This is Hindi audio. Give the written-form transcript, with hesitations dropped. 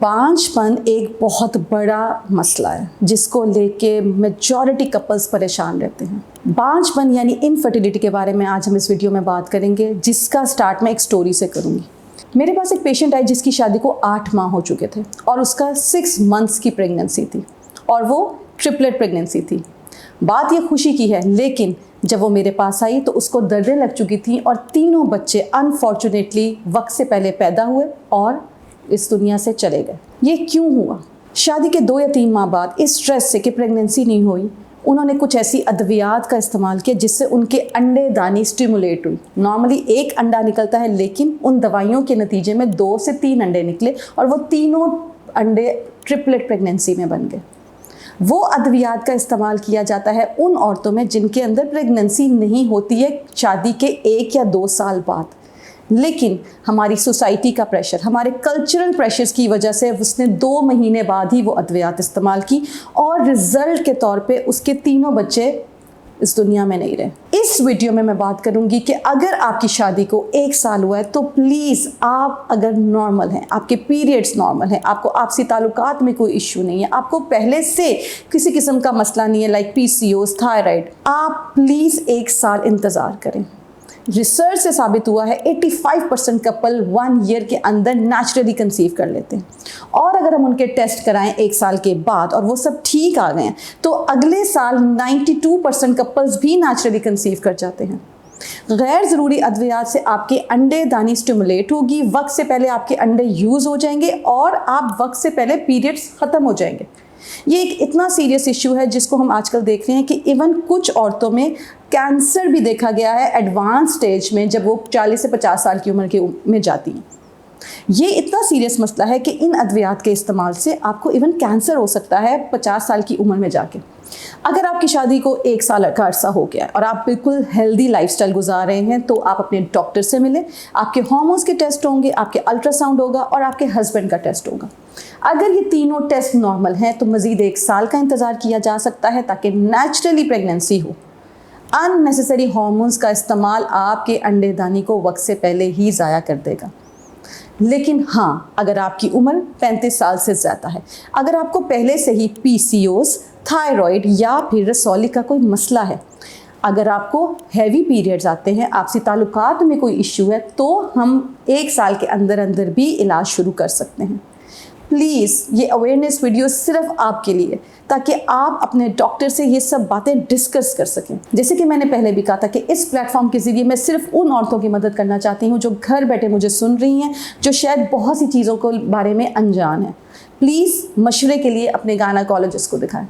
बांझपन एक बहुत बड़ा मसला है जिसको लेके मेजॉरिटी कपल्स परेशान रहते हैं। बांझपन यानी इनफर्टिलिटी के बारे में आज हम इस वीडियो में बात करेंगे, जिसका स्टार्ट मैं एक स्टोरी से करूँगी। मेरे पास एक पेशेंट आई जिसकी शादी को 8 माह हो चुके थे और उसका 6 मंथ्स की प्रेगनेंसी थी और वो ट्रिपलेट प्रेगनेंसी थी। बात ये खुशी की है, लेकिन जब वो मेरे पास आई तो उसको दर्दें लग चुकी थी और तीनों बच्चे अनफॉर्चुनेटली वक्त से पहले पैदा हुए और इस दुनिया से चले गए। ये क्यों हुआ? शादी के 2 या 3 माह बाद इस स्ट्रेस से कि प्रेगनेंसी नहीं हुई, उन्होंने कुछ ऐसी अद्वियात का इस्तेमाल किया जिससे उनके अंडे दानी स्टिमुलेट हुई। नॉर्मली 1 अंडा निकलता है, लेकिन उन दवाइयों के नतीजे में 2 से 3 अंडे निकले और वो तीनों अंडे ट्रिपलेट प्रेगनेंसी में बन गए। वो अद्वियात का इस्तेमाल किया जाता है उन औरतों में जिनके अंदर प्रेगनेंसी नहीं होती है शादी के 1 या 2 साल बाद, लेकिन हमारी सोसाइटी का प्रेशर, हमारे कल्चरल प्रेशर्स की वजह से उसने 2 महीने बाद ही वो अद्वियात इस्तेमाल की और रिजल्ट के तौर पे उसके तीनों बच्चे इस दुनिया में नहीं रहे। इस वीडियो में मैं बात करूंगी कि अगर आपकी शादी को 1 साल हुआ है तो प्लीज़, आप अगर नॉर्मल हैं, आपके पीरियड्स नॉर्मल हैं, आपको आपसी ताल्लुकात में कोई इश्यू नहीं है, आपको पहले से किसी किस्म का मसला नहीं है लाइक PCOS, थायराइड, आप प्लीज़ 1 साल इंतज़ार करें। रिसर्च से साबित हुआ है 85% कपल 1 ईयर के अंदर नेचुरली कंसीव कर लेते हैं और अगर हम उनके टेस्ट कराएं 1 साल के बाद और वो सब ठीक आ गए हैं तो अगले साल 92% कपल्स भी नेचुरली कंसीव कर जाते हैं। गैर ज़रूरी अद्वियात से आपके अंडे दानी स्टिमुलेट होगी, वक्त से पहले आपके अंडे यूज़ हो जाएंगे और आप वक्त से पहले पीरियड्स ख़त्म हो जाएंगे। ये एक इतना सीरियस इशू है जिसको हम आजकल देख रहे हैं कि इवन कुछ औरतों में कैंसर भी देखा गया है एडवांस स्टेज में, जब वो 40 से 50 साल की उम्र में जाती हैं। ये इतना सीरियस मसला है कि इन अद्वियात के इस्तेमाल से आपको इवन कैंसर हो सकता है 50 साल की उम्र में जाके। अगर आपकी शादी को 1 साल का अर्सा हो गया है और आप बिल्कुल हेल्दी लाइफस्टाइल गुजार रहे हैं तो आप अपने डॉक्टर से मिलें। आपके हार्मोन्स के टेस्ट होंगे, आपके अल्ट्रासाउंड होगा और आपके हस्बैंड का टेस्ट होगा। अगर ये तीनों टेस्ट नॉर्मल हैं तो मज़ीद 1 साल का इंतज़ार किया जा सकता है ताकि नेचुरली प्रेगनेंसी हो। अननेसेसरी हार्मोन्स का इस्तेमाल आपके अंडे दानी को वक्त से पहले ही ज़ाया कर देगा। लेकिन हाँ, अगर आपकी उम्र 35 साल से ज़्यादा है, अगर आपको पहले से ही PCOS, थायराइड या फिर रसौली का कोई मसला है, अगर आपको हैवी पीरियड्स आते हैं, आपसी ताल्लुकात में कोई इश्यू है, तो हम 1 साल के अंदर अंदर भी इलाज शुरू कर सकते हैं। प्लीज़, ये अवेयरनेस वीडियो सिर्फ आपके लिए, ताकि आप अपने डॉक्टर से ये सब बातें डिस्कस कर सकें। जैसे कि मैंने पहले भी कहा था कि इस प्लेटफॉर्म के ज़रिए मैं सिर्फ उन औरतों की मदद करना चाहती हूँ जो घर बैठे मुझे सुन रही हैं, जो शायद बहुत सी चीज़ों को बारे में अनजान है। प्लीज़, मशवरे के लिए अपने गायनेकोलॉजिस्ट को दिखाएं।